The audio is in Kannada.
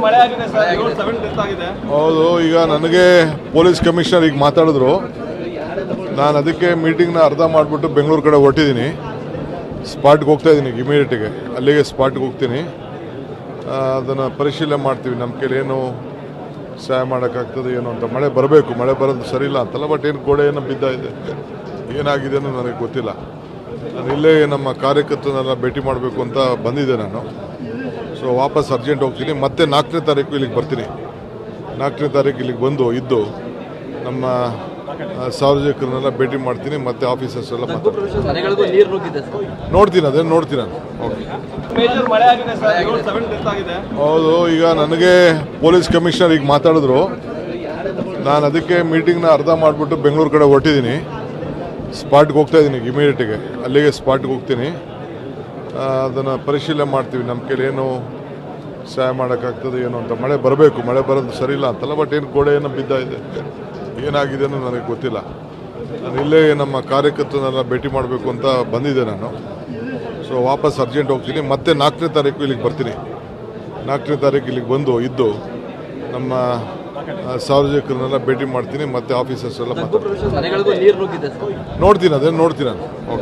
ಮಳೆ ಆಗಿದೆ ಸರ್, 7 ಡೆತ್ ಆಗಿದೆ. ಹೌದು, ಈಗ ನನಗೆ ಪೊಲೀಸ್ ಕಮಿಷನರ್ ಈಗ ಮಾತಾಡಿದ್ರು. ನಾನು ಅದಕ್ಕೆ ಮೀಟಿಂಗ್ನ ಅರ್ಧ ಮಾಡಿಬಿಟ್ಟು ಬೆಂಗಳೂರು ಕಡೆ ಹೊರಟಿದ್ದೀನಿ. ಸ್ಪಾಟ್ಗೆ ಹೋಗ್ತಾ ಇದ್ದೀನಿ, ಇಮಿಡಿಯೇಟಿಗೆ ಅಲ್ಲಿಗೆ ಸ್ಪಾಟ್ಗೆ ಹೋಗ್ತೀನಿ. ಅದನ್ನು ಪರಿಶೀಲನೆ ಮಾಡ್ತೀವಿ. ನಮ್ಮ ಕೈಲಿ ಏನು ಸಹಾಯ ಮಾಡೋಕ್ಕಾಗ್ತದೆ ಏನು ಅಂತ. ಮಳೆ ಬರಬೇಕು, ಮಳೆ ಬರೋದು ಸರಿ ಇಲ್ಲ ಅಂತಲ್ಲ, ಬಟ್ ಏನು ಗೋಡೆ ಏನೋ ಬಿದ್ದಿದೆ, ಏನಾಗಿದೆ ಅನ್ನೋ ನನಗೆ ಗೊತ್ತಿಲ್ಲ. ನಾನು ಇಲ್ಲೇ ನಮ್ಮ ಕಾರ್ಯಕರ್ತರನ್ನೆಲ್ಲ ಭೇಟಿ ಮಾಡಬೇಕು ಅಂತ ಬಂದಿದ್ದೆ ನಾನು. ಸೊ ವಾಪಸ್ ಅರ್ಜೆಂಟ್ ಹೋಗ್ತೀನಿ. ಮತ್ತೆ 4ನೇ ತಾರೀಕು ಇಲ್ಲಿಗೆ ಬರ್ತೀನಿ. 4ನೇ ತಾರೀಕು ಇಲ್ಲಿಗೆ ಬಂದು ಇದ್ದು ನಮ್ಮ ಸಾರ್ವಜನಿಕರನ್ನೆಲ್ಲ ಭೇಟಿ ಮಾಡ್ತೀನಿ. ಮತ್ತೆ ಆಫೀಸರ್ಸ್ ಎಲ್ಲ ನೋಡ್ತೀನಿ, ಅದೇನು ನೋಡ್ತೀನಿ ನಾನು. ಓಕೆ. ಮೇಜರ್ ಮಳೆ ಆಗಿದೆ ಸರ್, 7 ಡೆತ್ ಆಗಿದೆ. ಹೌದು, ಈಗ ನನಗೆ ಪೊಲೀಸ್ ಕಮಿಷನರ್ ಈಗ ಮಾತಾಡಿದ್ರು. ನಾನು ಅದಕ್ಕೆ ಮೀಟಿಂಗ್ನ ಅರ್ಧ ಮಾಡಿಬಿಟ್ಟು ಬೆಂಗಳೂರು ಕಡೆ ಹೊರಟಿದ್ದೀನಿ. ಸ್ಪಾಟ್ಗೆ ಹೋಗ್ತಾ ಇದ್ದೀನಿ, ಇಮಿಡಿಯೇಟಿಗೆ ಅಲ್ಲಿಗೆ ಸ್ಪಾಟ್ಗೆ ಹೋಗ್ತೀನಿ. ಅದನ್ನು ಪರಿಶೀಲನೆ ಮಾಡ್ತೀವಿ. ನಮ್ಮ ಕೈಲಿ ಏನು ಸಹಾಯ ಮಾಡೋಕ್ಕಾಗ್ತದೆ ಏನು ಅಂತ. ಮಳೆ ಬರಬೇಕು, ಮಳೆ ಬರೋದು ಸರಿ ಇಲ್ಲ ಅಂತಲ್ಲ, ಬಟ್ ಏನು ಗೋಡೆ ಏನೋ ಬಿದ್ದಿದೆ, ಏನಾಗಿದೆ ಅನ್ನೋ ನನಗೆ ಗೊತ್ತಿಲ್ಲ. ನಾನು ಇಲ್ಲೇ ನಮ್ಮ ಕಾರ್ಯಕರ್ತರನ್ನೆಲ್ಲ ಭೇಟಿ ಮಾಡಬೇಕು ಅಂತ ಬಂದಿದ್ದೆ ನಾನು. ಸೊ ವಾಪಸ್ ಅರ್ಜೆಂಟ್ ಹೋಗ್ತೀನಿ. ಮತ್ತೆ 4ನೇ ತಾರೀಕು ಇಲ್ಲಿಗೆ ಬರ್ತೀನಿ. 4ನೇ ತಾರೀಕು ಇಲ್ಲಿಗೆ ಬಂದು ಇದ್ದು ನಮ್ಮ ಸಾರ್ವಜನಿಕರನ್ನೆಲ್ಲ ಭೇಟಿ ಮಾಡ್ತೀನಿ. ಮತ್ತೆ ಆಫೀಸರ್ಸ್ ಎಲ್ಲ ನೋಡ್ತೀನಿ, ಅದೇನು ನೋಡ್ತೀನಿ ನಾನು. ಓಕೆ.